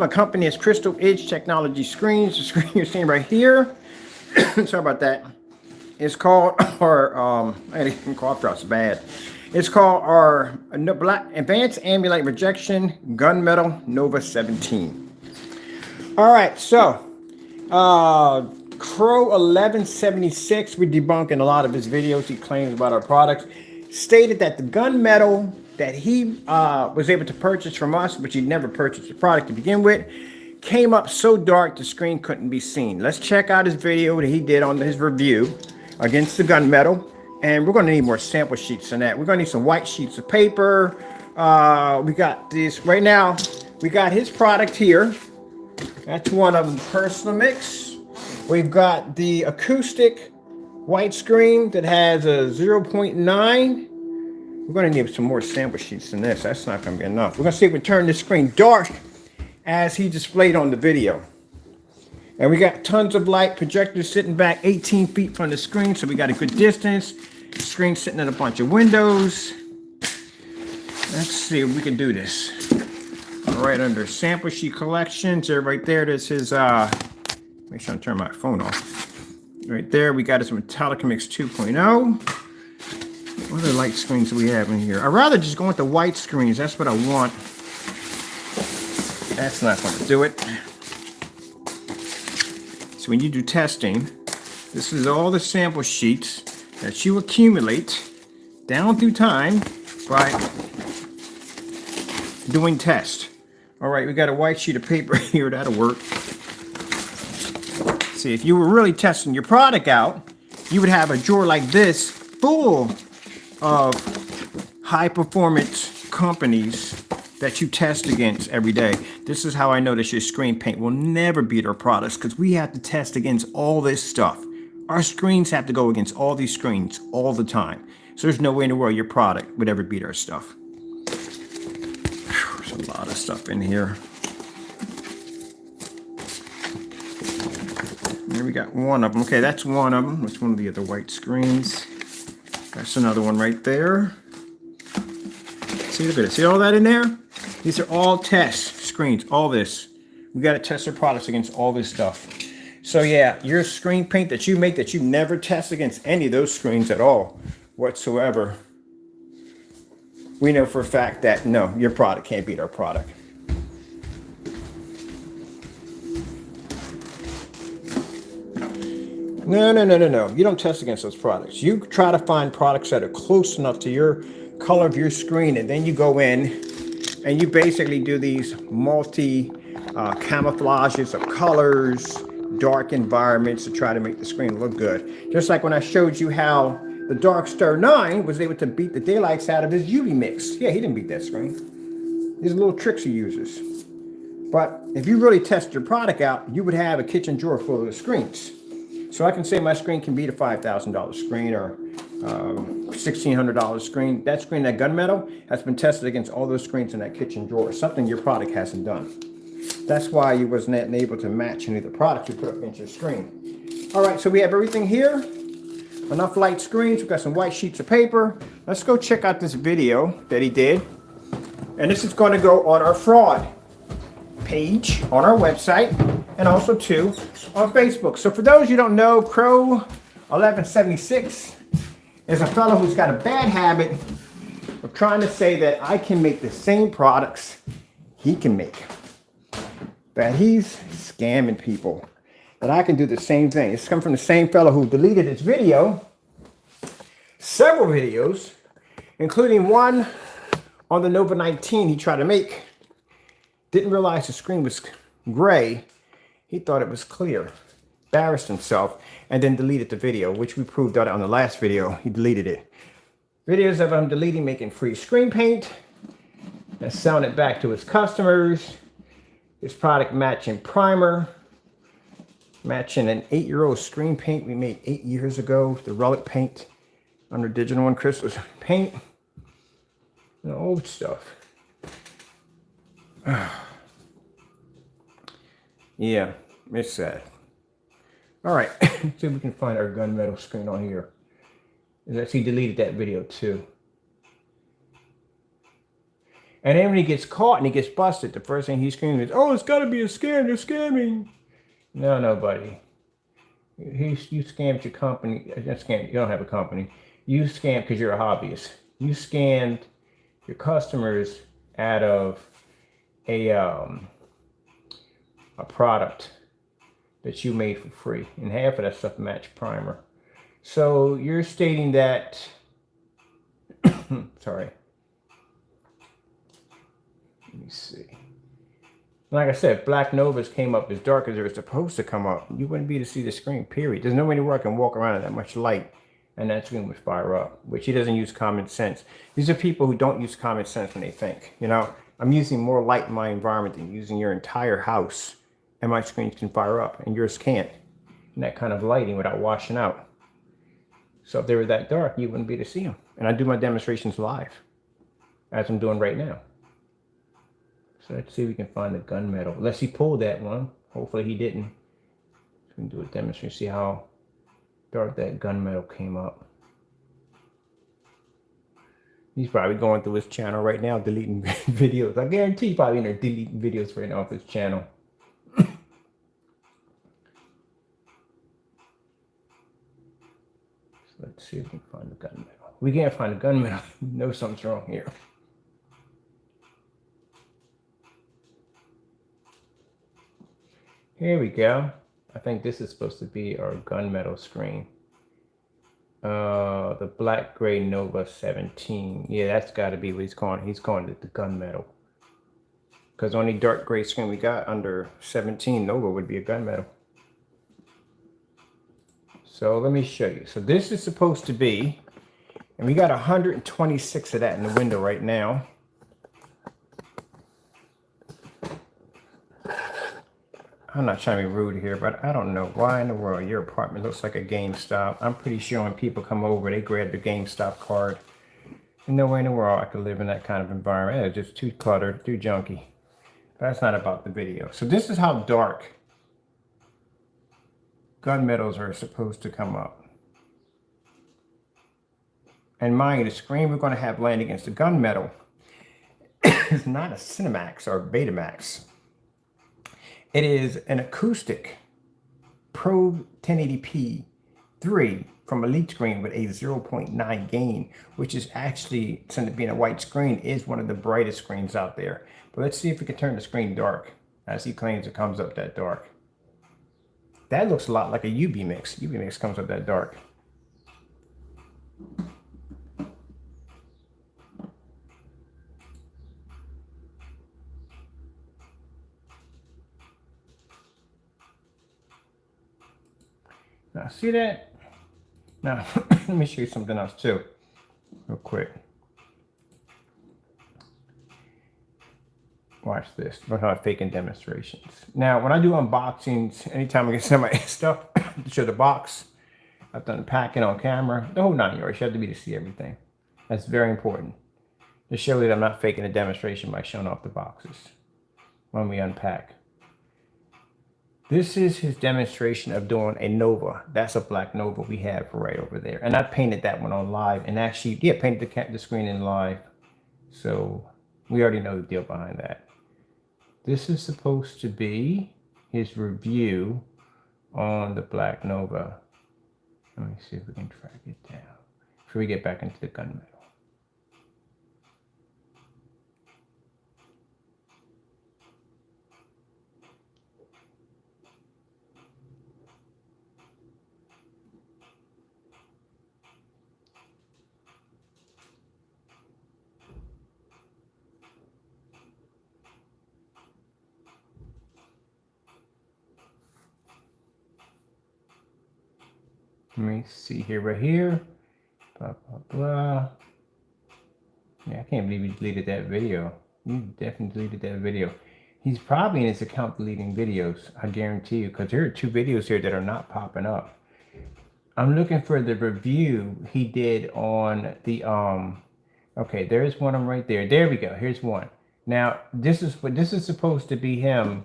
My company is Crystal Edge Technology Screens. The screen you're seeing right here, sorry about that, it's called our, I didn't cough drops bad. It's called our Black Advanced Ambulate Rejection Gunmetal Nova 17. All right, so CROW1176, we're debunking a lot of his videos. He claims about our products. Stated that the gunmetal that he was able to purchase from us, which he never purchased the product to begin with, came up so dark the screen couldn't be seen. Let's check out his video that he did on his review against the gunmetal, and we're going to need more sample sheets than that. We're going to need some white sheets of paper. We got this right now. We got his product here. That's one of them, personal mix. We've got the acoustic white screen that has a 0.9. We're going to need some more sample sheets than this. That's not going to be enough. We're going to see if we turn this screen dark as he displayed on the video. And we got tons of light. Projector sitting back 18 feet from the screen, so we got a good distance. The screen sitting in a bunch of windows. Let's see if we can do this. Right under sample sheet collections, there right there, this is make sure I turn my phone off. Right there, we got this Metallic Mix 2.0. What other light screens do we have in here? I'd rather just go with the white screens. That's what I want. That's not going to do it. So when you do testing, this is all the sample sheets that you accumulate down through time by doing tests. All right, we got a white sheet of paper here. That'll work. See, if you were really testing your product out, you would have a drawer like this full of high-performance companies that you test against every day. This is how I know that your screen paint will never beat our products, because we have to test against all this stuff. Our screens have to go against all these screens all the time. So there's no way in the world your product would ever beat our stuff. There's a lot of stuff in here. Here we got one of them. Okay, that's one of them. That's one of the other white screens. That's another one right there. See, look at it. See all that in there? These are all test screens, all this. We got to test our products against all this stuff. So yeah, your screen paint that you make that you never test against any of those screens at all whatsoever, we know for a fact that no, your product can't beat our product. No. You don't test against those products. You try to find products that are close enough to your color of your screen, and then you go in and you basically do these multi camouflages of colors, dark environments to try to make the screen look good. Just like when I showed you how the Darkstar 9 was able to beat the daylights out of his UV mix. Yeah, he didn't beat that screen. These are little tricks he uses. But if you really test your product out, you would have a kitchen drawer full of the screens. So I can say my screen can beat a $5,000 screen or $1,600 screen. That screen, that gunmetal, has been tested against all those screens in that kitchen drawer. Something your product hasn't done. That's why you wasn't able to match any of the products you put up against your screen. All right, so we have everything here. Enough light screens. We've got some white sheets of paper. Let's go check out this video that he did. And this is going to go on our fraud page on our website, and also too on Facebook. So for those you don't know, CROW1176 is a fellow who's got a bad habit of trying to say that I can make the same products he can make. That he's scamming people. That I can do the same thing. It's come from the same fellow who deleted his video, several videos, including one on the Nova 19 he tried to make. Didn't realize the screen was gray. He thought it was clear. Embarrassed himself and then deleted the video, which we proved out on the last video. He deleted it. Videos of him deleting, making free screen paint and selling it back to his customers. His product matching primer, matching an 8-year-old screen paint we made 8 years ago, the relic paint under Digital and Crystal's paint, and old stuff. Yeah, it's sad. All right, see if we can find our gunmetal screen on here. He deleted that video too. And then when he gets caught and he gets busted, the first thing he screams is, "Oh, it's got to be a scam. They're scamming." No, buddy. You scammed your company. Just scam. You don't have a company. You scammed because you're a hobbyist. You scammed your customers out of a product that you made for free, and half of that stuff matched primer. So you're stating that. Sorry. Let me see. Like I said, Black Novas came up as dark as they were supposed to come up. You wouldn't be able to see the screen, period. There's nobody where I can walk around in that much light and that screen would fire up, which he doesn't use common sense. These are people who don't use common sense when they think. You know, I'm using more light in my environment than using your entire house, and my screens can fire up and yours can't. And that kind of lighting without washing out. So if they were that dark, you wouldn't be able to see them. And I do my demonstrations live, as I'm doing right now. So let's see if we can find the gunmetal. Unless he pulled that one. Hopefully he didn't. So we can do a demonstration, see how dark that gunmetal came up. He's probably going through his channel right now, deleting videos. I guarantee he's probably in there deleting videos right now off his channel. So let's see if we can find the gunmetal. We can't find the gunmetal. We know something's wrong here. Here we go. I think this is supposed to be our gunmetal screen. The black gray Nova 17. Yeah, that's got to be what he's calling. He's calling it the gunmetal. Because only dark gray screen we got under 17 Nova would be a gunmetal. So let me show you. So this is supposed to be, and we got 126 of that in the window right now. I'm not trying to be rude here, but I don't know why in the world your apartment looks like a GameStop. I'm pretty sure when people come over, they grab the GameStop card. There's no way in the world I could live in that kind of environment. It's just too cluttered, too junky. But that's not about the video. So this is how dark gunmetals are supposed to come up. And mind you, the screen we're going to have land against the gunmetal is not a Cinemax or Betamax. It is an acoustic Pro 1080p 3 from Elite Screen with a 0.9 gain, which is actually, since it being a white screen, is one of the brightest screens out there. But let's see if we can turn the screen dark, as he claims it comes up that dark. That looks a lot like a UV mix. UV mix comes up that dark. Now, see that? Now, let me show you something else too, real quick. Watch this. Look how I'm faking demonstrations. Now, when I do unboxings, anytime I get somebody stuff to show the box, I've done packing on camera, the whole 9 yards. You have to be to see everything. That's very important. To show that I'm not faking a demonstration by showing off the boxes when we unpack. This is his demonstration of doing a Nova. That's a black Nova we have right over there. And I painted that one on live and actually, yeah, painted the screen in live. So we already know the deal behind that. This is supposed to be his review on the black Nova. Let me see if we can track it down before we get back into the gunmetal. Let me see here, right here. Blah, blah, blah. Yeah, I can't believe he deleted that video. You definitely deleted that video. He's probably in his account deleting videos, I guarantee you, because there are 2 videos here that are not popping up. I'm looking for the review he did on the, okay, there's one of them right there. There we go, here's one. Now, this is supposed to be him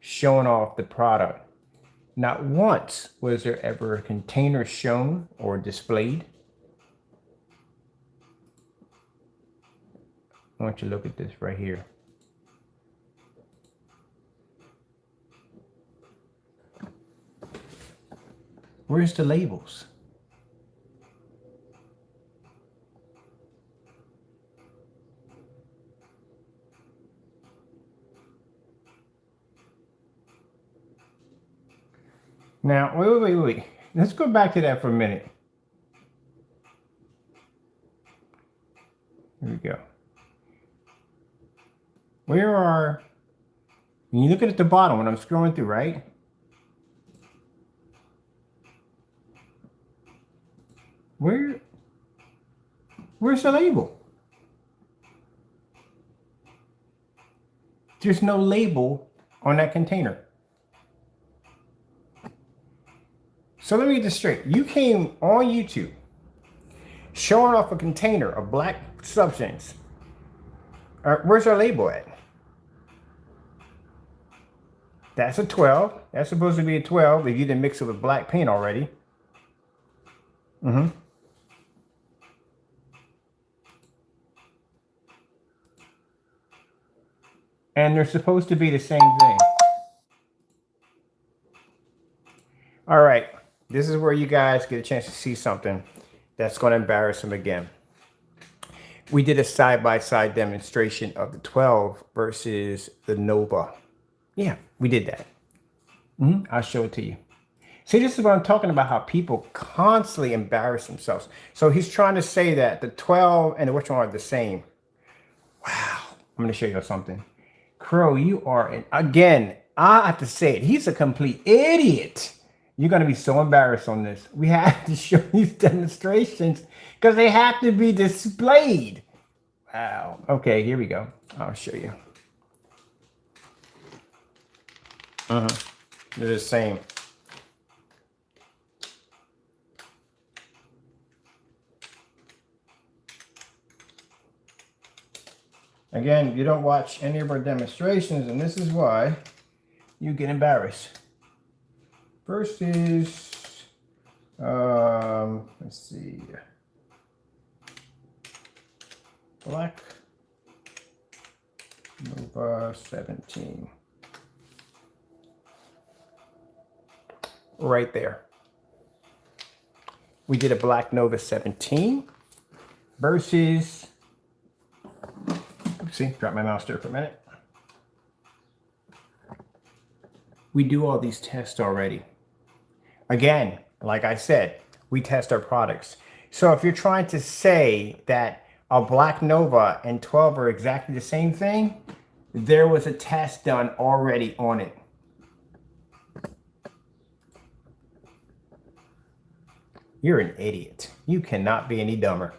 showing off the product. Not once was there ever a container shown or displayed. I want you to look at this right here. Where's the labels? Now, wait. Let's go back to that for a minute. Here we go. Where are, when you look at the bottom when I'm scrolling through, right? Where's the label? There's no label on that container. So let me get this straight. You came on YouTube showing off a container of black substance. Where's our label at? That's a 12. That's supposed to be a 12 if you didn't mix it with black paint already. And they're supposed to be the same thing. All right, this is where you guys get a chance to see something that's going to embarrass them again. We did a side-by-side demonstration of the 12 versus the Nova. Yeah, we did that. I'll show it to you. See, this is what I'm talking about, how people constantly embarrass themselves. So he's trying to say that the 12 and the which one are the same. Wow. I'm going to show you something. Crow, you are, again, I have to say it. He's a complete idiot. You're going to be so embarrassed on this. We have to show these demonstrations because they have to be displayed. Wow. Okay, here we go. I'll show you. They're the same. Again, you don't watch any of our demonstrations, and this is why you get embarrassed. First is, let's see, Black Nova 17. Right there. We did a Black Nova 17 versus, oopsie, drop my mouse there for a minute. We do all these tests already. Again, like I said, we test our products. So if you're trying to say that a Black Nova and 12 are exactly the same thing, there was a test done already on it. You're an idiot. You cannot be any dumber.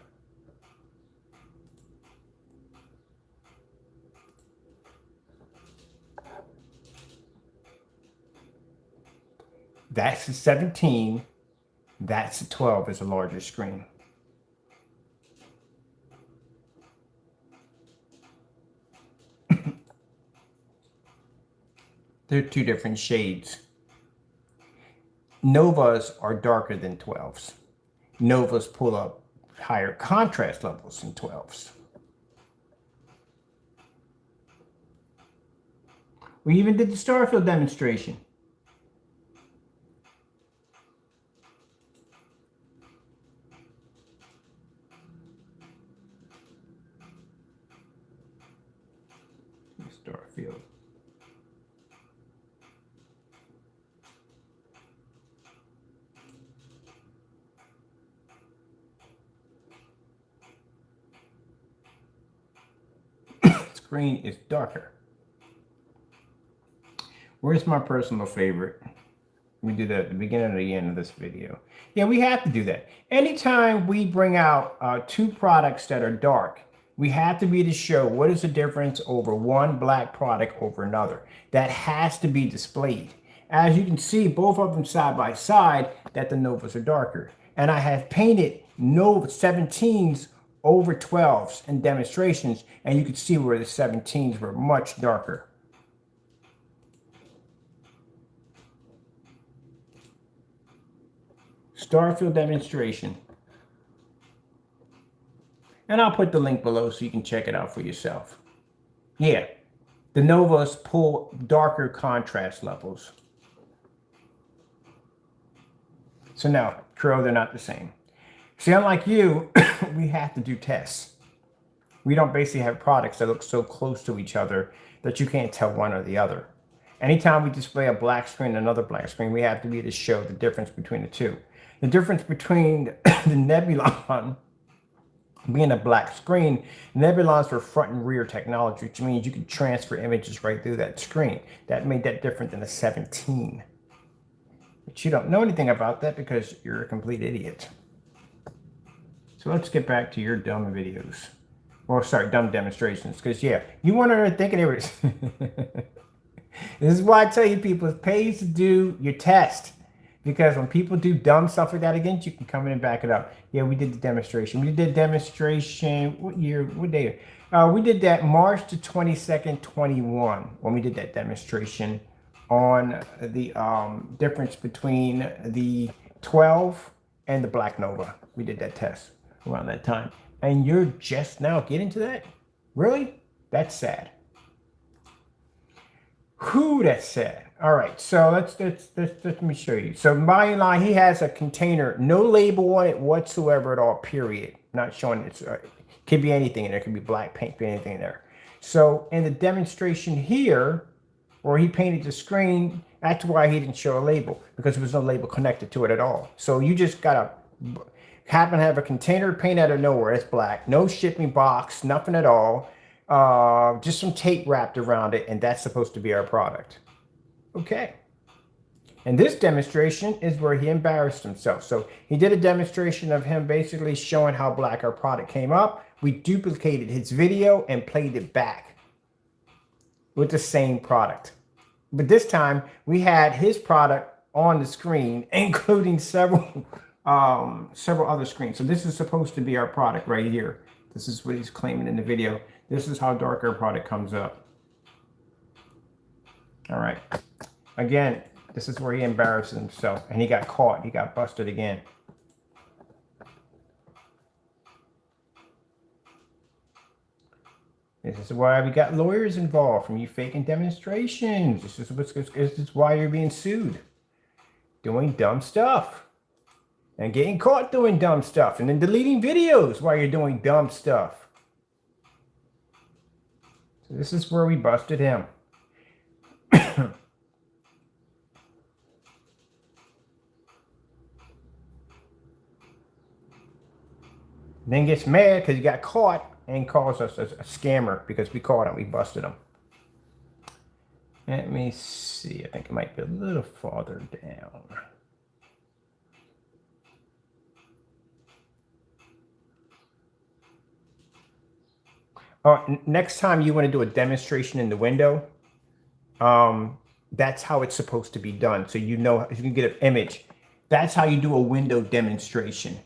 That's the 17. That's the 12 is a larger screen. They're two different shades. Novas are darker than 12s. Novas pull up higher contrast levels than 12s. We even did the Starfield demonstration. Starfield. Screen is darker. Where's my personal favorite? We did that at the beginning and the end of this video. Yeah, we have to do that. Anytime we bring out two products that are dark, we have to be to show what is the difference over one black product over another. That has to be displayed. As you can see, both of them side by side, that the Novas are darker. And I have painted Nova 17s over 12s in demonstrations, and you can see where the 17s were much darker. Starfield demonstration. And I'll put the link below so you can check it out for yourself. Yeah, the Novas pull darker contrast levels. So no, CROW, they're not the same. See, unlike you, we have to do tests. We don't basically have products that look so close to each other that you can't tell one or the other. Anytime we display a black screen and another black screen, we have to be able to show the difference between the two. The difference between the Nebulon being a black screen, Nebulons for front and rear technology, which means you can transfer images right through that screen. That made that different than a 17. But you don't know anything about that because you're a complete idiot. So let's get back to your dumb videos. Or sorry, dumb demonstrations. Because yeah, you want to thinking it was. This is why I tell you people, it pays to do your test. Because when people do dumb stuff like that against you, can come in and back it up. Yeah, we did the demonstration. We did demonstration, what year, what day? We did that March the 22nd, 21, when we did that demonstration on the difference between the 12 and the Black Nova. We did that test around that time. And you're just now getting to that? Really? That's sad. Whew, that's sad. All right, so let me show you. So bottom line, he has a container, no label on it whatsoever at all, period. Not showing it's could be anything in there, could be black paint, could be anything in there. So in the demonstration here, where he painted the screen, that's why he didn't show a label, because there was no label connected to it at all. So you just gotta happen to have a container paint out of nowhere. It's black, no shipping box, nothing at all. Just some tape wrapped around it, and that's supposed to be our product. Okay. And this demonstration is where he embarrassed himself. So he did a demonstration of him basically showing how black our product came up. We duplicated his video and played it back with the same product. But this time we had his product on the screen, including several other screens. So this is supposed to be our product right here. This is what he's claiming in the video. This is how dark our product comes up. All right. Again, this is where he embarrassed himself and he got caught. He got busted again. This is why we got lawyers involved from you faking demonstrations. This is why you're being sued. Doing dumb stuff. And getting caught doing dumb stuff. And then deleting videos while you're doing dumb stuff. So this is where we busted him. Then gets mad because he got caught and calls us a scammer because we caught him. We busted him. Let me see. I think it might be a little farther down. Next time you want to do a demonstration in the window, that's how it's supposed to be done. So you know, you can get an image. That's how you do a window demonstration.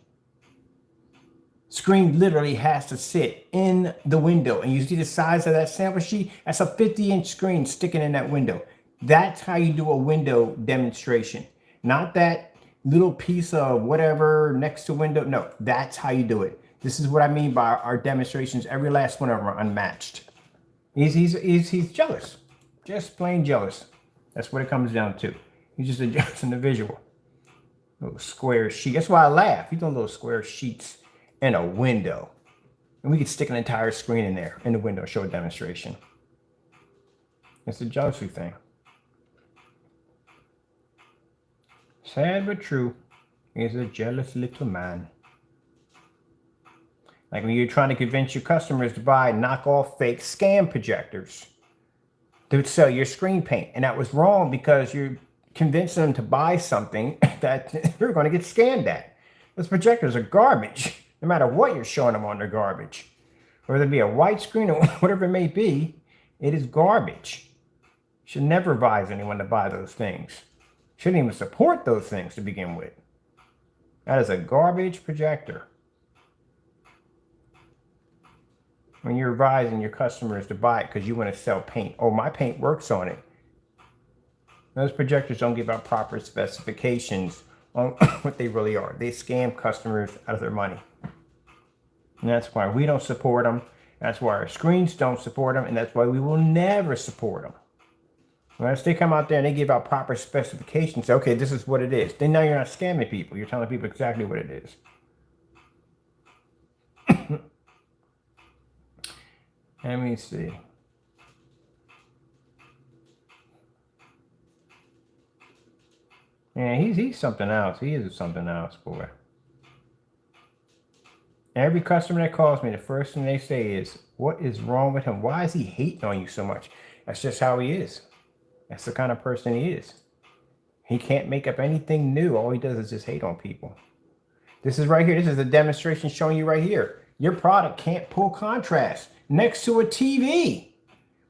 Screen literally has to sit in the window, and you see the size of that sample sheet. That's a 50-inch screen sticking in that window. That's how you do a window demonstration, not that little piece of whatever next to window. No, that's how you do it. This is what I mean by our demonstrations. Every last one of them are unmatched. He's jealous, just plain jealous. That's what it comes down to. He's just adjusting the visual. Little square sheet. That's why I laugh. He's doing little square sheets in a window. And we could stick an entire screen in there in the window and show a demonstration. It's a jealousy thing. Sad but true. He's a jealous little man. Like when you're trying to convince your customers to buy knockoff fake scam projectors to sell your screen paint. And that was wrong because you're convincing them to buy something that they're going to get scammed at. Those projectors are garbage. No matter what you're showing them on, they're garbage. Whether it be a white screen or whatever it may be, it is garbage. You should never advise anyone to buy those things. Shouldn't even support those things to begin with. That is a garbage projector. When you're advising your customers to buy it because you want to sell paint. Oh, my paint works on it. Those projectors don't give out proper specifications on what they really are. They scam customers out of their money. And that's why we don't support them. That's why our screens don't support them. And that's why we will never support them. Unless they come out there and they give out proper specifications. Okay, this is what it is. Then now you're not scamming people. You're telling people exactly what it is. Let me see. Yeah, he's something else. He is something else, boy. Every customer that calls me, the first thing they say is, what is wrong with him? Why is he hating on you so much? That's just how he is. That's the kind of person he is. He can't make up anything new. All he does is just hate on people. This is right here. This is a demonstration showing you right here. Your product can't pull contrast next to a TV.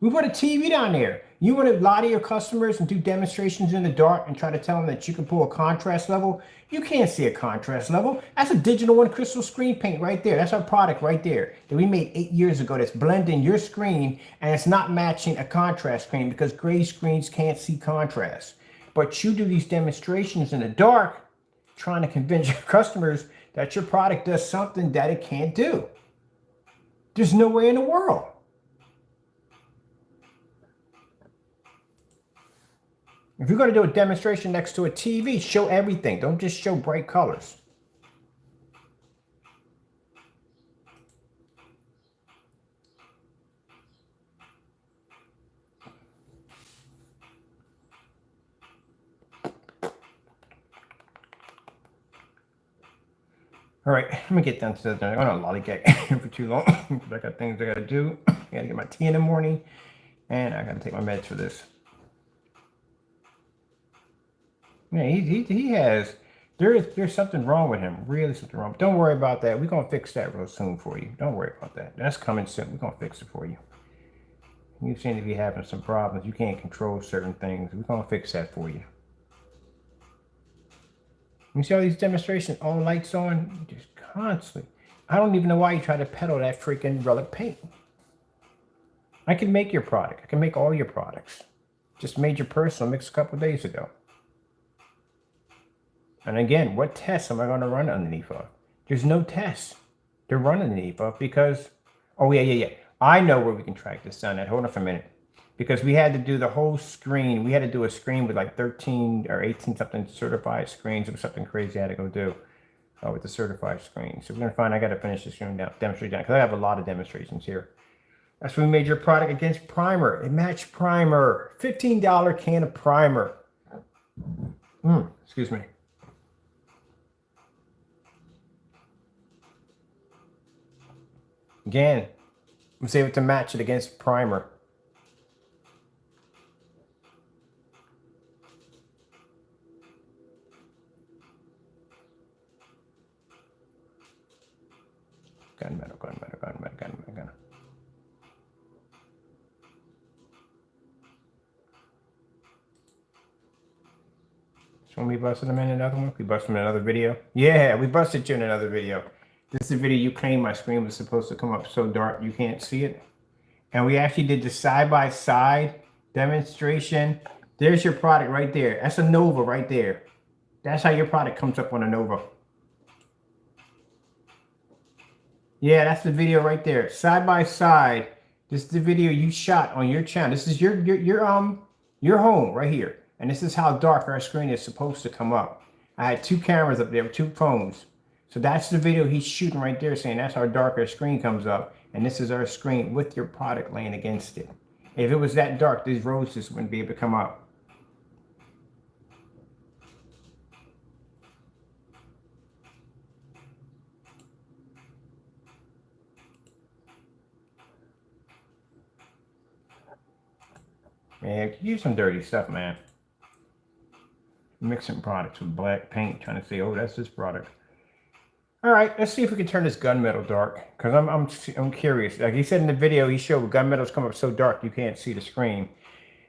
We put a TV down there. You want to lie to your customers and do demonstrations in the dark and try to tell them that you can pull a contrast level? You can't see a contrast level. That's a digital one crystal screen paint right there. That's our product right there that we made 8 years ago that's blending your screen, and it's not matching a contrast screen because gray screens can't see contrast. But you do these demonstrations in the dark trying to convince your customers that your product does something that it can't do. There's no way in the world. If you're going to do a demonstration next to a TV, show everything. Don't just show bright colors. All right, let me get down to that. I don't lollygag for too long. I got things I got to do. I got to get my tea in the morning, and I got to take my meds for this. Yeah, he has. There's something wrong with him. Really something wrong. But don't worry about that. We're gonna fix that real soon for you. Don't worry about that. That's coming soon. We're gonna fix it for you. You seem to be having some problems. You can't control certain things. We're gonna fix that for you. You see all these demonstrations, all lights on, just constantly. I don't even know why you try to peddle that freaking relic paint. I can make your product. I can make all your products. Just made your personal mix a couple of days ago. And again, what tests am I going to run underneath of? There's no tests to run underneath of because, oh yeah. I know where we can track this down at. Hold on for a minute. Because we had to do the whole screen. We had to do a screen with like 13 or 18 something certified screens. It was something crazy I had to go do with the certified screen. So we're going to find, I got to finish this screen down, demonstrate down, because I have a lot of demonstrations here. That's when we made your product against primer. It matched primer. $15 can of primer. Excuse me. Again, I was able to match it against primer. Gunmetal. So when we busted them in another one, we busted them in another video. Yeah, we busted you in another video. This is a video you claimed my screen was supposed to come up so dark you can't see it. And we actually did the side-by-side demonstration. There's your product right there. That's a Nova right there. That's how your product comes up on a Nova. Yeah, that's the video right there. Side-by-side. This is the video you shot on your channel. This is your home right here. And this is how dark our screen is supposed to come up. I had 2 cameras up there with 2 phones. So that's the video he's shooting right there, saying that's how dark our screen comes up. And this is our screen with your product laying against it. If it was that dark, these roses wouldn't be able to come up. Man, use some dirty stuff, man. Mixing products with black paint, trying to say, oh, that's this product. All right, let's see if we can turn this gunmetal dark, because I'm curious. Like he said in the video, he showed gunmetals come up so dark you can't see the screen.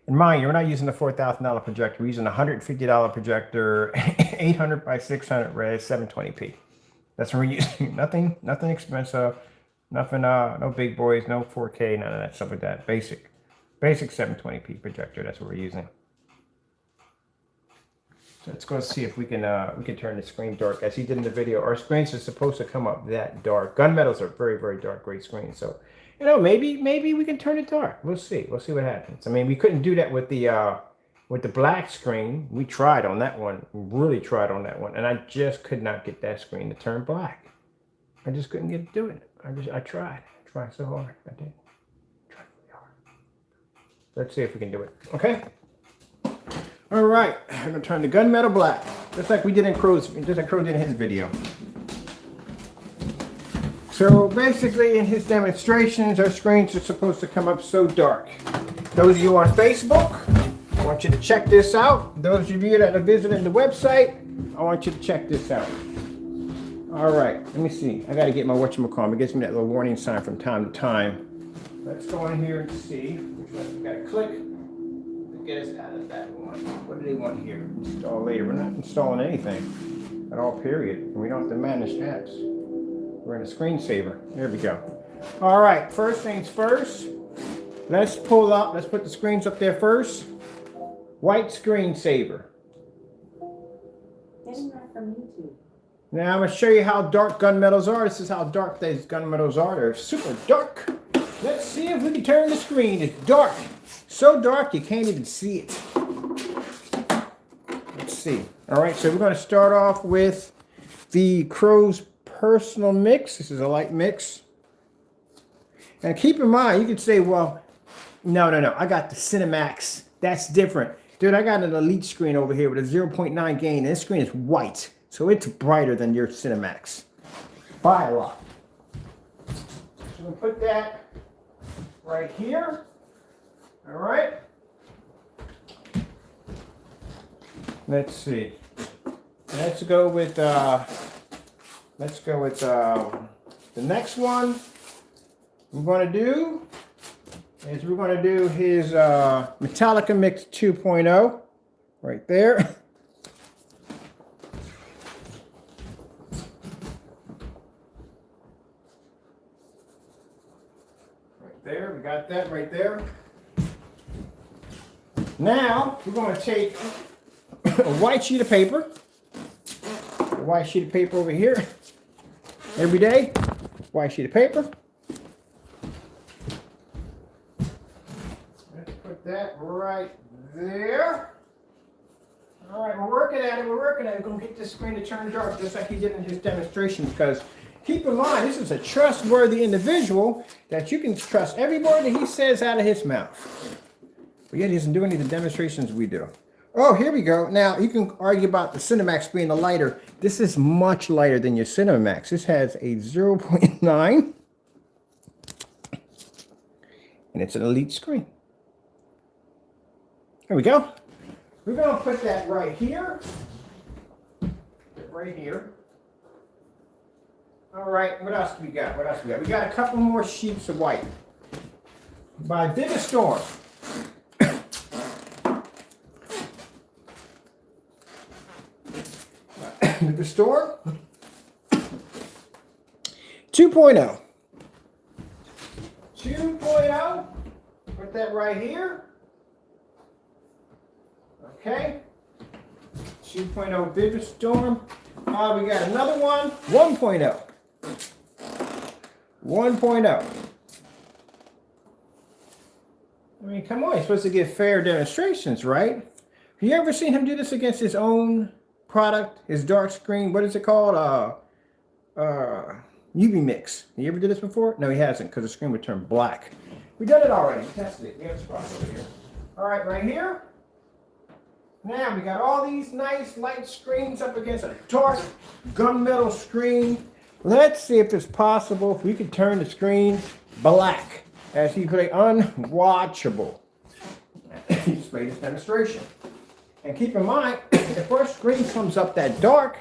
And mind you, we're not using the $4,000 projector. We're using a $150 projector, 800 by 600 res, 720p. That's what we're using. Nothing expensive. Nothing. No big boys. No 4K. None of that stuff like that. Basic 720p projector. That's what we're using. Let's go see if we can turn the screen dark as he did in the video. Our screens are supposed to come up that dark. Gunmetals are very, very dark gray screens. So, you know, maybe we can turn it dark. We'll see. We'll see what happens. I mean, we couldn't do that with the black screen. We tried on that one. Really tried on that one, and I just could not get that screen to turn black. I just couldn't get to do it. I tried. I tried so hard. I did. Tried really hard. Let's see if we can do it. Okay. All right, I'm gonna turn the gunmetal black, just like we did in CROW, just like CROW did in his video. So basically, in his demonstrations, our screens are supposed to come up so dark. Those of you on Facebook, I want you to check this out. Those of you that are visiting the website, I want you to check this out. All right, let me see. I gotta get my whatchamacallit. It gives me that little warning sign from time to time. Let's go in here and see which one we gotta click. Get us out of that one. What do they want here? Install later. We're not installing anything at all, period. And we don't have to manage apps. We're in a screensaver. There we go. All right, first things first. Let's put the screens up there first. White screensaver. Getting that from YouTube. Now I'm going to show you how dark gunmetals are. This is how dark these gunmetals are. They're super dark. Let's see if we can turn the screen. It's dark. So dark you can't even see it. Let's see. All right, so we're going to start off with the CROW's personal mix. This is a light mix. And keep in mind, you could say, well, no, I got the Cinemax. That's different. Dude, I got an Elite screen over here with a 0.9 gain. And this screen is white, so it's brighter than your Cinemax by a lot. So we'll put that right here. All right. Let's see. Let's go with the next one. We're going to do his Metallica Mix 2.0 right there. Right there. We got that right there. Now, we're going to take a white sheet of paper. A white sheet of paper over here. Every day, white sheet of paper. Let's put that right there. All right, we're working at it. We're going to get this screen to turn dark just like he did in his demonstration, because keep in mind, this is a trustworthy individual that you can trust every word that he says out of his mouth. But yet he doesn't do any of the demonstrations we do. Oh, here we go. Now, you can argue about the Cinemax being the lighter. This is much lighter than your Cinemax. This has a 0.9. And it's an Elite screen. Here we go. We're going to put that right here. Right here. All right, what else do we got? We got a couple more sheets of white. By Big Storm. The store 2.0. 2.0. Put that right here. Okay. 2.0 Bigger Storm. We got another one. 1.0. 1.0. I mean, come on. You're supposed to get fair demonstrations, right? Have you ever seen him do this against his own product, his dark screen? What is it called? UV mix. You ever did this before? No, he hasn't, because the screen would turn black. We done it already. We tested it. We have a spot over here. All right, right here. Now we got all these nice light screens up against a dark gunmetal screen. Let's see if it's possible if we could turn the screen black, as he put it, unwatchable. He displayed this demonstration. And keep in mind, if our screen comes up that dark,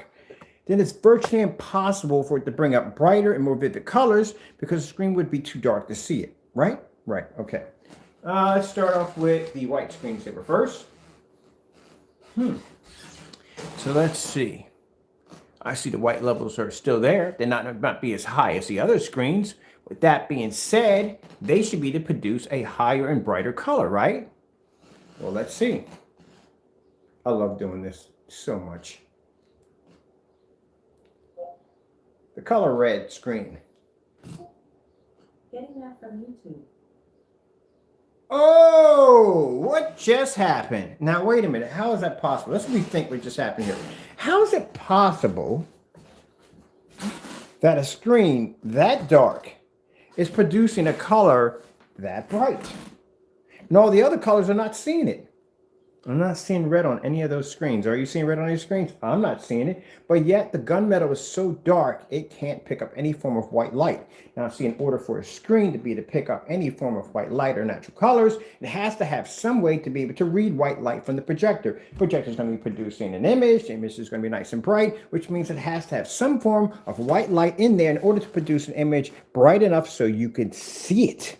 then it's virtually impossible for it to bring up brighter and more vivid colors, because the screen would be too dark to see it, right? Right, okay. Let's start off with the white screensaver first. So let's see. I see the white levels are still there. They're not be as high as the other screens. With that being said, they should be to produce a higher and brighter color, right? Well, let's see. I love doing this so much. The color red screen. Getting that from YouTube. Oh, what just happened? Now, wait a minute. How is that possible? Let's rethink what just happened here. How is it possible that a screen that dark is producing a color that bright? And all the other colors are not seeing it. I'm not seeing red on any of those screens. Are you seeing red on your screens? I'm not seeing it. But yet the gunmetal is so dark, it can't pick up any form of white light. Now, see, in order for a screen to be to pick up any form of white light or natural colors, it has to have some way to be able to read white light from the projector. The projector is going to be producing an image. The image is going to be nice and bright, which means it has to have some form of white light in there in order to produce an image bright enough so you can see it.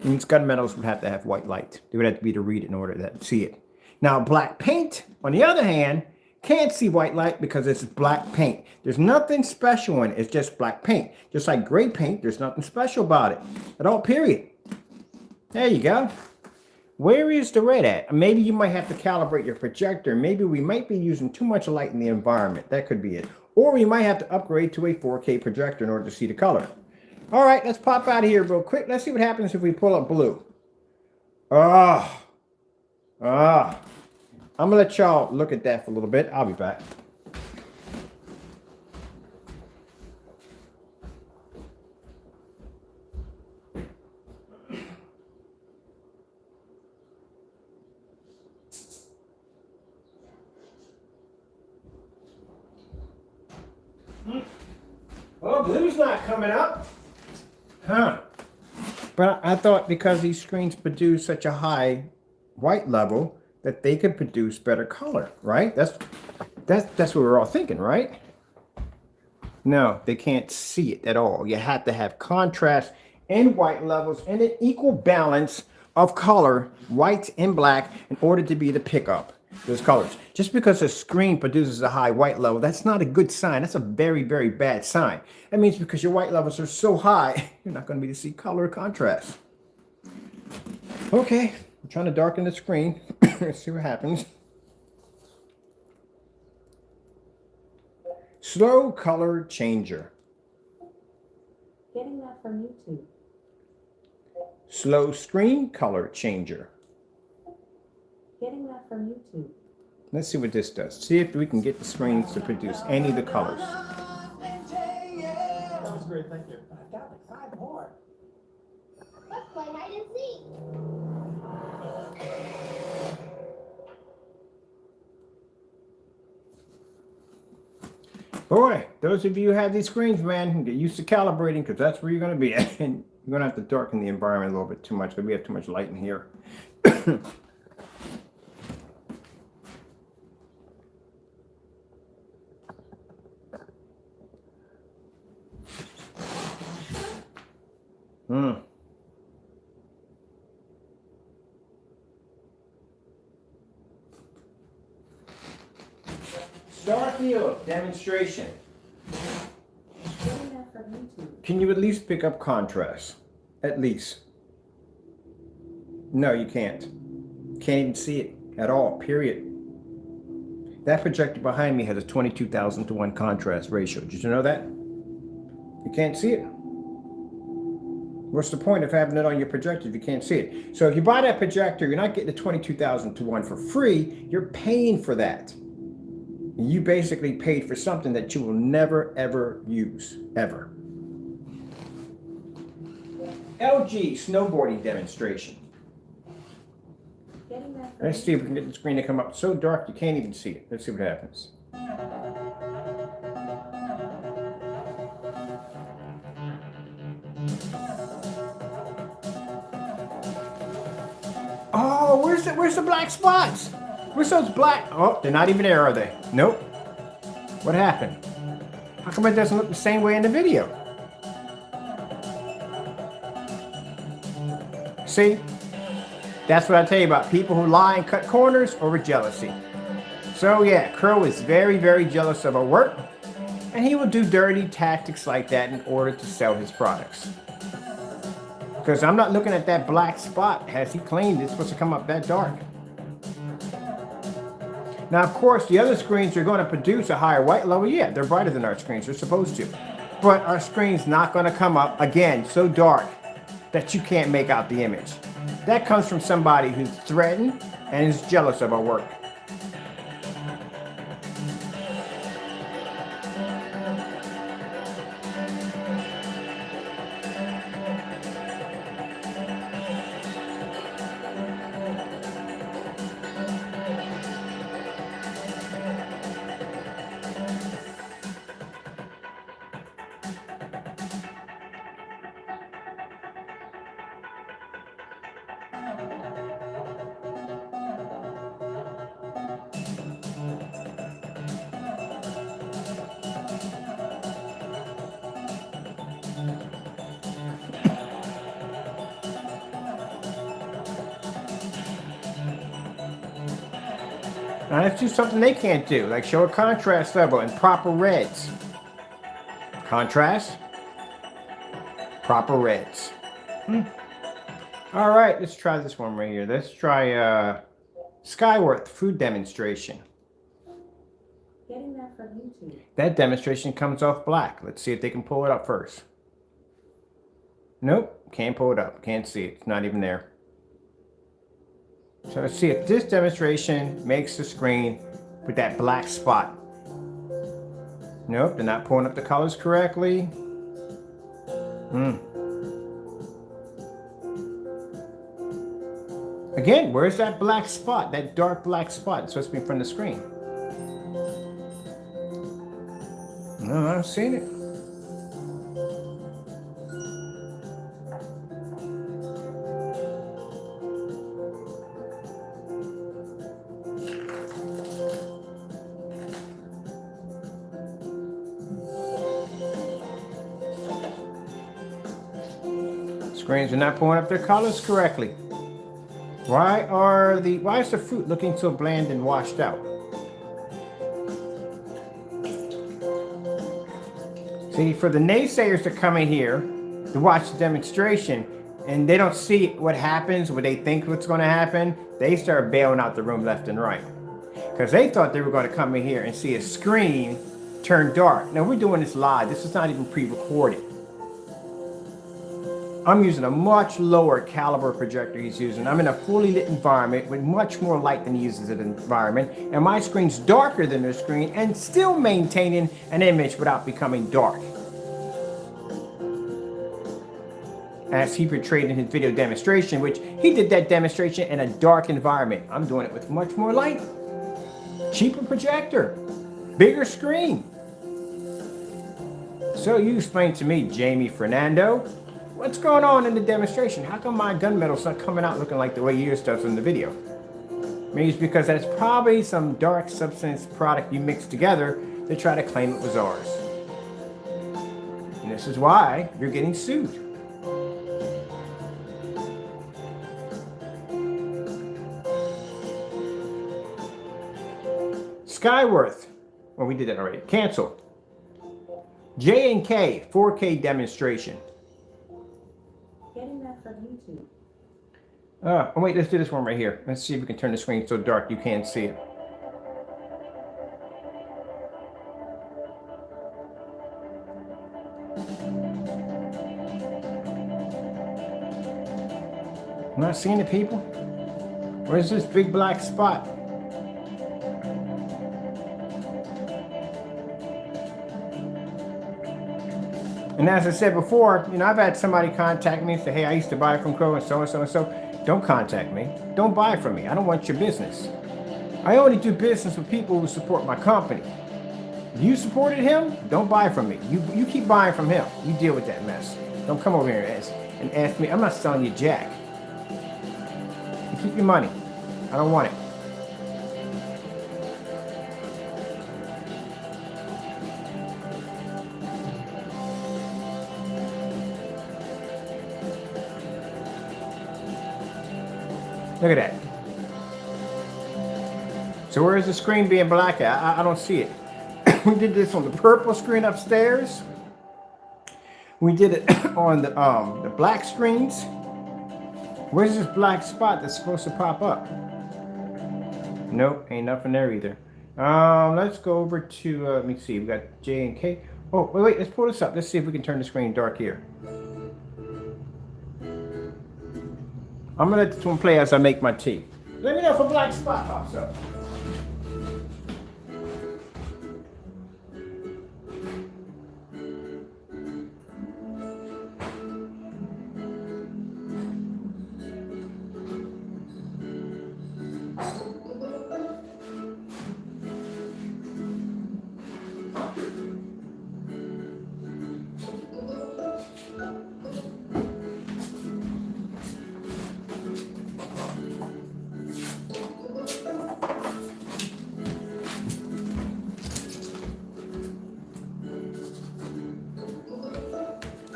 Means gunmetals would have to have white light. They would have to be to read it in order to see it. Now, black paint, on the other hand, can't see white light because it's black paint. There's nothing special in it. It's just black paint. Just like gray paint, there's nothing special about it at all, period. There you go. Where is the red at? Maybe you might have to calibrate your projector. Maybe we might be using too much light in the environment. That could be it. Or we might have to upgrade to a 4K projector in order to see the color. All right, let's pop out of here real quick. Let's see what happens if we pull up blue. I'm going to let y'all look at that for a little bit. I'll be back. Well, blue's not coming up. Huh. But I thought because these screens produce such a high white level that they could produce better color, right? That's what we're all thinking, right? No, they can't see it at all. You have to have contrast and white levels and an equal balance of color, white and black, in order to be the pickup those colors. Just because a screen produces a high white level, that's not a good sign. That's a very, very bad sign. That means because your white levels are so high, you're not going to be able to see color or contrast. Okay, I'm trying to darken the screen. Let's see what happens. Slow color changer. Getting that from YouTube. Slow screen color changer. Getting that from YouTube. Let's see what this does. See if we can get the screens to produce any of the colors. That was great, thank you. I've got like 5 more. Let's play hide and seek. Boy, those of you who have these screens, man, get used to calibrating because that's where you're going to be. And you're going to have to darken the environment a little bit too much because we have too much light in here. Star field demonstration. Getting that from YouTube. Can you at least pick up contrast? At least. No, you can't. Can't even see it at all, period. That projector behind me has a 22,000 to 1 contrast ratio. Did you know that? You can't see it. What's the point of having it on your projector if you can't see it? So if you buy that projector, you're not getting the 22,000 to 1 for free. You're paying for that. You basically paid for something that you will never, ever use, ever. LG snowboarding demonstration. Getting that from Let's see if we can get the screen to come up so dark you can't even see it. Let's see what happens. Oh, where's the black spots? Where's those black? Oh, they're not even there, are they? Nope. What happened? How come it doesn't look the same way in the video? See? That's what I tell you about people who lie and cut corners over jealousy. So yeah, Crow is very, very jealous of our work, and he will do dirty tactics like that in order to sell his products. Because I'm not looking at that black spot. Has he claimed it's supposed to come up that dark? Now, of course, the other screens are going to produce a higher white level. Yeah, they're brighter than our screens. They're supposed to. But our screen's not going to come up, again, so dark that you can't make out the image. That comes from somebody who's threatened and is jealous of our work. Now let's do something they can't do, like show a contrast level and proper reds. Contrast, proper reds. All right, let's try this one right here. Let's try Skyworth food demonstration. Getting that from YouTube. That demonstration comes off black. Let's see if they can pull it up first. Nope, can't pull it up. Can't see it. It's not even there. So let's see if this demonstration makes the screen with that black spot. Nope, they're not pulling up the colors correctly. Again, where's that black spot? That dark black spot? It's supposed to be in front of the screen. No, I don't see it. Screens are not pulling up their colors correctly. Why is the fruit looking so bland and washed out? See, for the naysayers to come in here to watch the demonstration and they don't see what happens, what they think what's going to happen, they start bailing out the room left and right. Because they thought they were going to come in here and see a screen turn dark. Now, we're doing this live. This is not even pre-recorded. I'm using a much lower caliber projector he's using. I'm in a fully lit environment with much more light than he uses in the environment. And my screen's darker than their screen and still maintaining an image without becoming dark. As he portrayed in his video demonstration, which he did that demonstration in a dark environment. I'm doing it with much more light. Cheaper projector. Bigger screen. So you explain to me, Jamie Fernando, what's going on in the demonstration? How come my gunmetal's not coming out looking like the way yours does in the video? Maybe it's because that's probably some dark substance product you mixed together to try to claim it was ours. And this is why you're getting sued. Skyworth. Well, we did that already. Cancel. J&K 4K demonstration. Getting that from YouTube. Oh wait, let's do this one right here. Let's see if we can turn the screen so dark you can't see it. I'm not seeing the people. Where's this big black spot? And as I said before, you know, I've had somebody contact me and say, hey, I used to buy from CROW and so and so and so. Don't contact me. Don't buy from me. I don't want your business. I only do business with people who support my company. You supported him? Don't buy from me. You keep buying from him. You deal with that mess. Don't come over here and ask me. I'm not selling you jack. You keep your money. I don't want it. Look at that. So where is the screen being black at? I don't see it. We did this on the purple screen upstairs. We did it on the black screens. Where's this black spot that's supposed to pop up? Nope, ain't nothing there either. Let's go over to, let me see, we got J and K. Oh, wait, let's pull this up. Let's see if we can turn the screen dark here. I'm gonna let this one play as I make my tea. Let me know if a black spot pops up.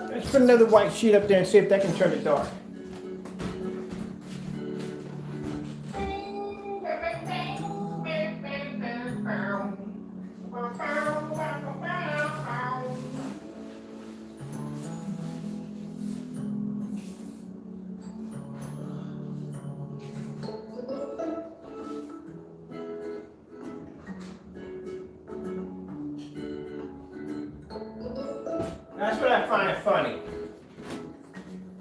Let's put another white sheet up there and see if that can turn it dark. That's what I find funny.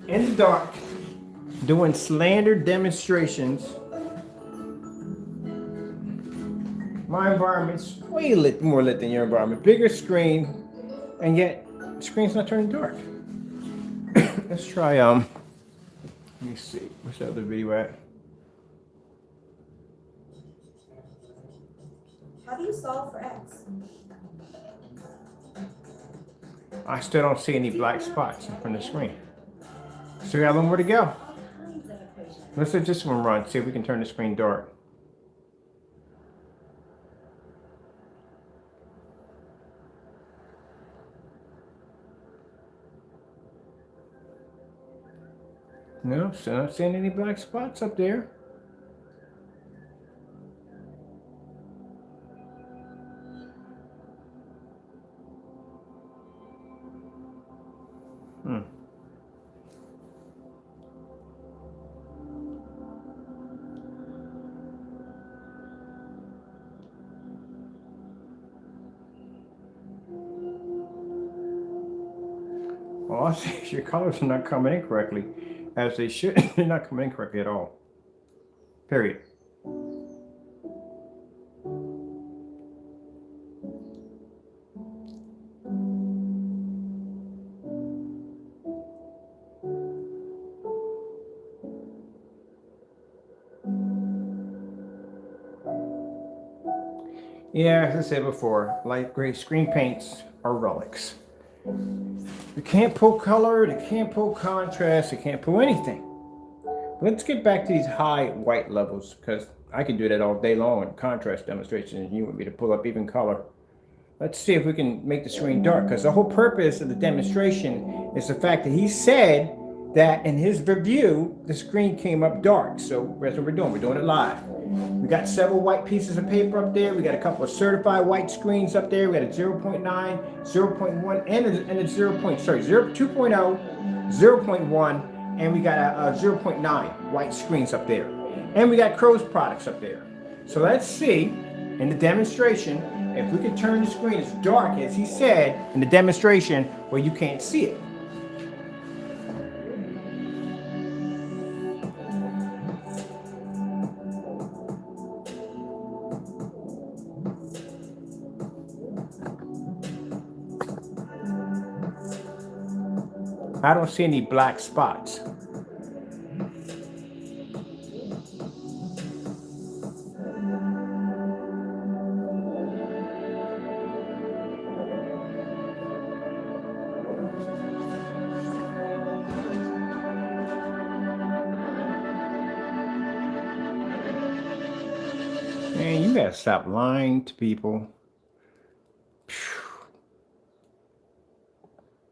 In the dark, doing slander demonstrations. My environment's way more lit than your environment. Bigger screen, and yet the screen's not turning dark. Let's try, let me see. Where's the other video at? How do you solve for X? I still don't see any black spots in front of the screen. So we got a little more to go. All kinds of equations. Let's let this one run, see if we can turn the screen dark. No, still not seeing any black spots up there. All I see is your colors are not coming in correctly, as they should. They're not coming in correctly at all. Period. Yeah, as I said before, light gray screen paints are relics. You can't pull color, they can't pull contrast, they can't pull anything. Let's get back to these high white levels, because I can do that all day long in contrast demonstrations, and you want me to pull up even color. Let's see if we can make the screen dark, because the whole purpose of the demonstration is the fact that he said that in his review, the screen came up dark. So that's what we're doing. We're doing it live. We got several white pieces of paper up there. We got a couple of certified white screens up there. We got a 0.9, 0.1, and a 2.0, 0.1, and we got a 0.9 white screens up there. And we got CROW's products up there. So let's see in the demonstration if we can turn the screen as dark as he said in the demonstration where you can't see it. I don't see any black spots. Man, you gotta stop lying to people.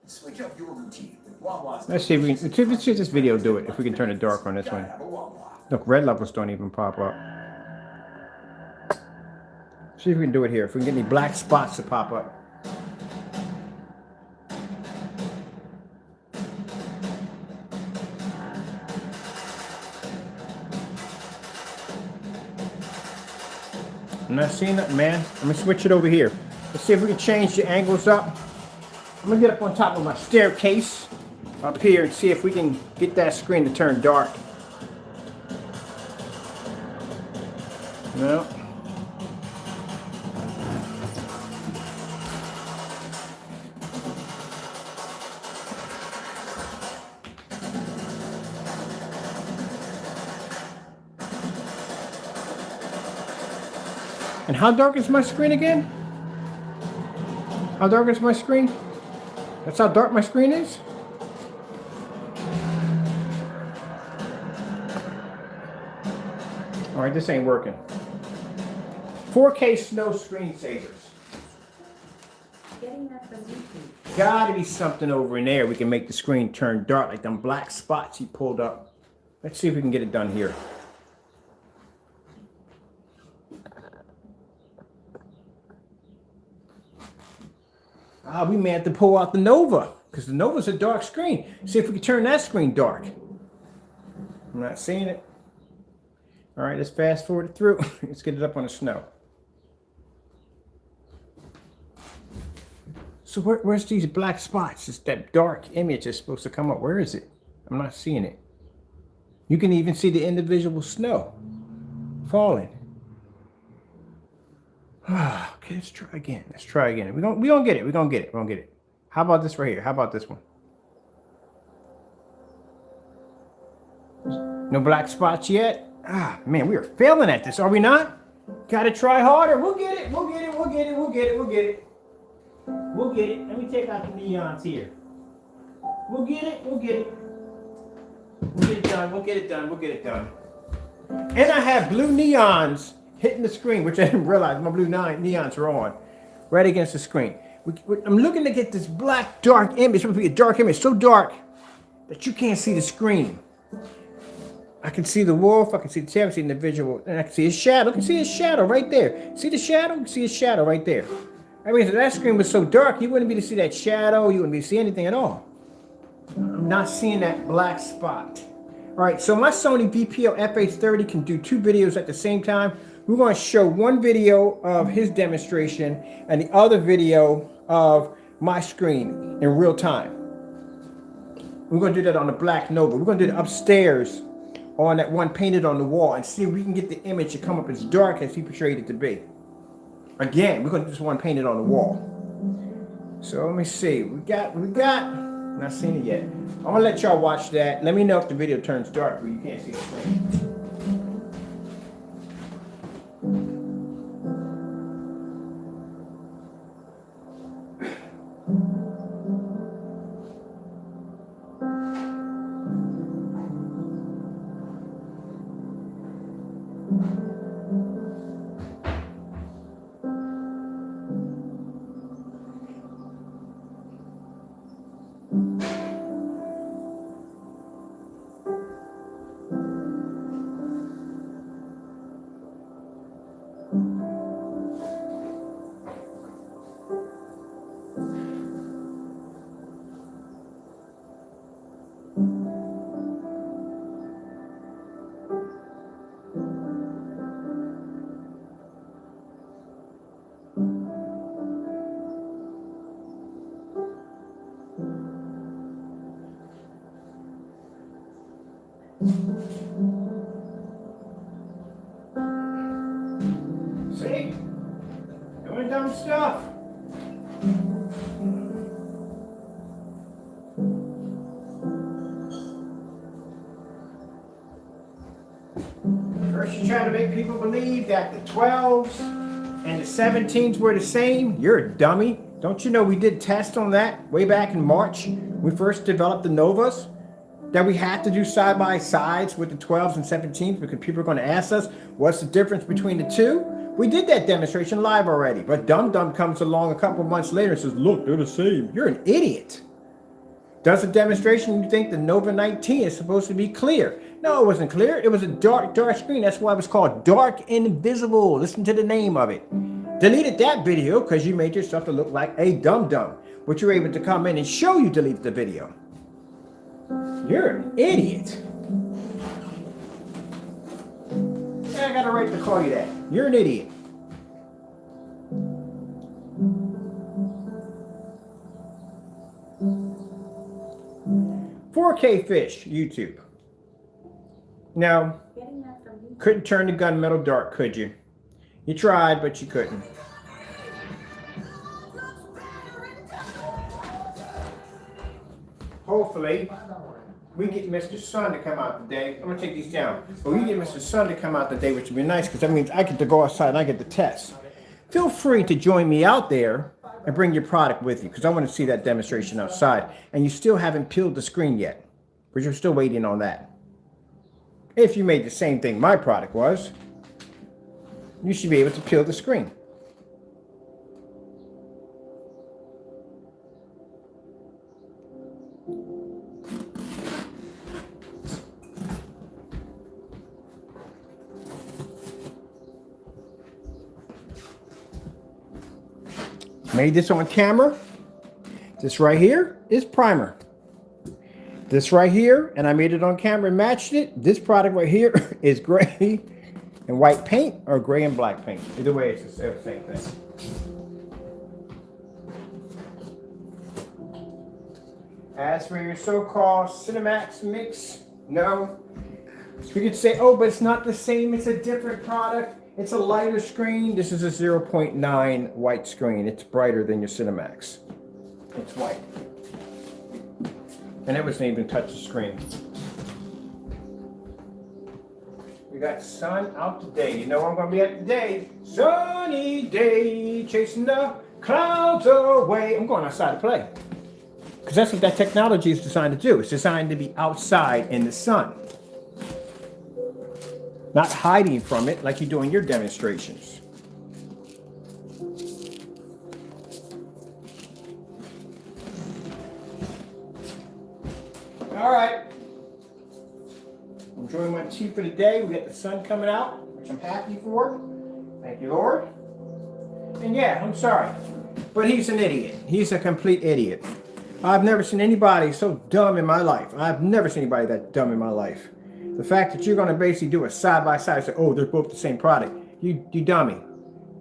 Switch up your routine. Let's see if we can, let's see this video do it, if we can turn it dark on this one. Look, red levels don't even pop up. See if we can do it here, if we can get any black spots to pop up. I'm not seeing nothing, man. I'm gonna switch it over here. Let's see if we can change the angles up. I'm gonna get up on top of my staircase up here and see if we can get that screen to turn dark. No. And how dark is my screen again? How dark is my screen? That's how dark my screen is? All right, this ain't working. 4K snow screensavers. Getting that from YouTube. Gotta be something over in there we can make the screen turn dark, like them black spots he pulled up. Let's see if we can get it done here. We may have to pull out the Nova, because the Nova's a dark screen. See if we can turn that screen dark. I'm not seeing it. All right, let's fast forward it through. Let's get it up on the snow. So where's these black spots? It's that dark image is supposed to come up. Where is it? I'm not seeing it. You can even see the individual snow falling. Okay, let's try again. Let's try again. We gonna get it. We're gonna get it. We're gonna get it. How about this right here? How about this one? No black spots yet? Man, we are failing at this, are we not? Gotta try harder. We'll get it. We'll get it. We'll get it. We'll get it. We'll get it. We'll get it. Let me take out the neons here. We'll get it. We'll get it. We'll get it done. We'll get it done. We'll get it done. And I have blue neons hitting the screen, which I didn't realize my blue neons are on, right against the screen. I'm looking to get this black dark image. It's supposed to be a dark image, so dark that you can't see the screen. I can see the wolf, I can see the tail, I can see the individual, and I can see his shadow. I can see his shadow right there. See the shadow? You can see his shadow right there. I mean, if that screen was so dark, you wouldn't be able to see that shadow. You wouldn't be able to see anything at all. I'm not seeing that black spot. All right, so my Sony VPO FH30 can do 2 videos at the same time. We're going to show one video of his demonstration and the other video of my screen in real time. We're going to do that on the black Nova. We're going to do it upstairs on that one painted on the wall and see if we can get the image to come up as dark as he portrayed it to be. Again, we're going to do this one painted on the wall. So let me see. We got, not seen it yet. I'm going to let y'all watch that. Let me know if the video turns dark where you can't see the screen. See? Doing dumb stuff. First you try to make people believe that the 12s and the 17s were the same. You're a dummy. Don't you know we did tests on that way back in March? We first developed the Novas. That we had to do side by sides with the 12s and 17s because people are going to ask us what's the difference between the two. We did that demonstration live already, but Dum Dum comes along a couple months later and says, look, they're the same. You're an idiot. Does the demonstration, you think the Nova 19 is supposed to be clear? No, it wasn't clear. It was a dark screen. That's why it was called Dark Invisible. Listen to the name of it. Deleted that video because you made yourself to look like a Dum Dum, but you're able to come in and show you deleted the video. You're an idiot. I got a right to call you that. You're an idiot. 4K fish, YouTube. No, Getting that from you. couldn't turn the gunmetal dark, could you? You tried, but you couldn't. Hopefully, we get Mr. Sun to come out today. I'm gonna take these down. But we get Mr. Sun to come out today, which would be nice because that means I get to go outside and I get to test. Feel free to join me out there and bring your product with you because I want to see that demonstration outside. And you still haven't peeled the screen yet, but you're still waiting on that. If you made the same thing my product was, you should be able to peel the screen. Made this on camera. This right here is primer. This right here, and I made it on camera and matched it. This product right here is gray and white paint or gray and black paint. Either way, it's the same thing. As for your so-called Cinemax mix, no. We could say, oh, but it's not the same. It's a different product. It's a lighter screen. This is a 0.9 white screen. It's brighter than your Cinemax. It's white. And it wasn't even touch the screen. We got sun out today. You know where I'm going to be at today? Sunny day, chasing the clouds away. I'm going outside to play. Because that's what that technology is designed to do. It's designed to be outside in the sun. Not hiding from it like you do in your demonstrations. All right. Enjoying my tea for the day. We got the sun coming out, which I'm happy for. Thank you, Lord. And yeah, I'm sorry, but he's an idiot. He's a complete idiot. I've never seen anybody so dumb in my life. I've never seen anybody that dumb in my life. The fact that you're going to basically do a side-by-side and say, oh, they're both the same product. You dummy.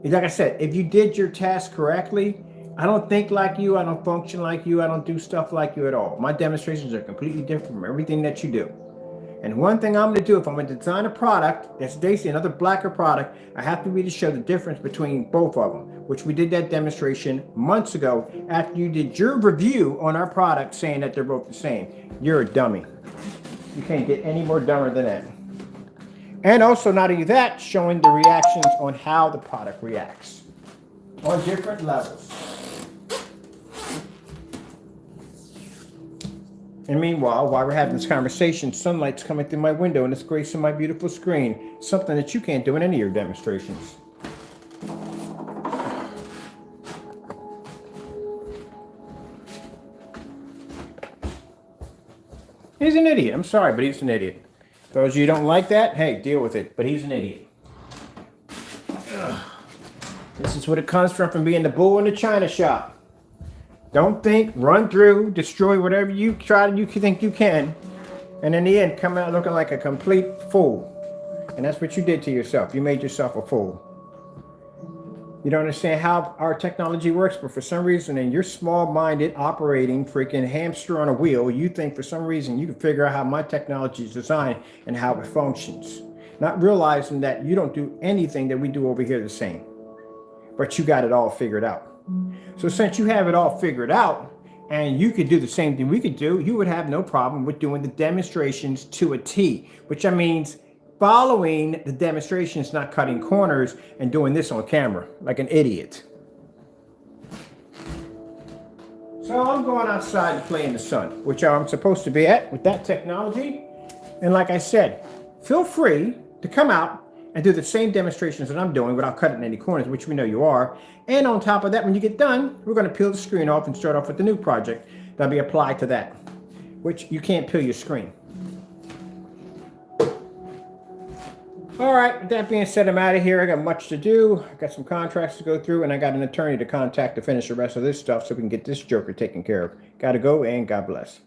Like I said, if you did your task correctly, I don't think like you, I don't function like you, I don't do stuff like you at all. My demonstrations are completely different from everything that you do. And one thing I'm going to do, if I'm going to design a product that's basically another blacker product, I have to be to show the difference between both of them, which we did that demonstration months ago after you did your review on our product saying that they're both the same. You're a dummy. You can't get any more dumber than that. And also, not only that, showing the reactions on how the product reacts on different levels. And meanwhile, while we're having this conversation, sunlight's coming through my window and it's gracing my beautiful screen. Something that you can't do in any of your demonstrations. He's an idiot. I'm sorry, but he's an idiot. Those of you who don't like that, hey, deal with it. But he's an idiot. Ugh. This is what it comes from being the bull in the china shop. Don't think, run through, destroy whatever you think you can, and in the end, come out looking like a complete fool. And that's what you did to yourself. You made yourself a fool. You don't understand how our technology works, but for some reason, in your small-minded, operating, freaking hamster on a wheel, you think for some reason you can figure out how my technology is designed and how it functions. Not realizing that you don't do anything that we do over here the same. But you got it all figured out. So since you have it all figured out, and you could do the same thing we could do, you would have no problem with doing the demonstrations to a T, which means following the demonstrations, not cutting corners and doing this on camera like an idiot. So I'm going outside to play in the sun, which I'm supposed to be at with that technology. And like I said, feel free to come out and do the same demonstrations that I'm doing without cutting any corners, which we know you are. And on top of that, when you get done, we're going to peel the screen off and start off with the new project that'll be applied to that, which you can't peel your screen. All right, with that being said, I'm out of here. I got much to do. I got some contracts to go through, and I got an attorney to contact to finish the rest of this stuff so we can get this joker taken care of. Got to go, and God bless.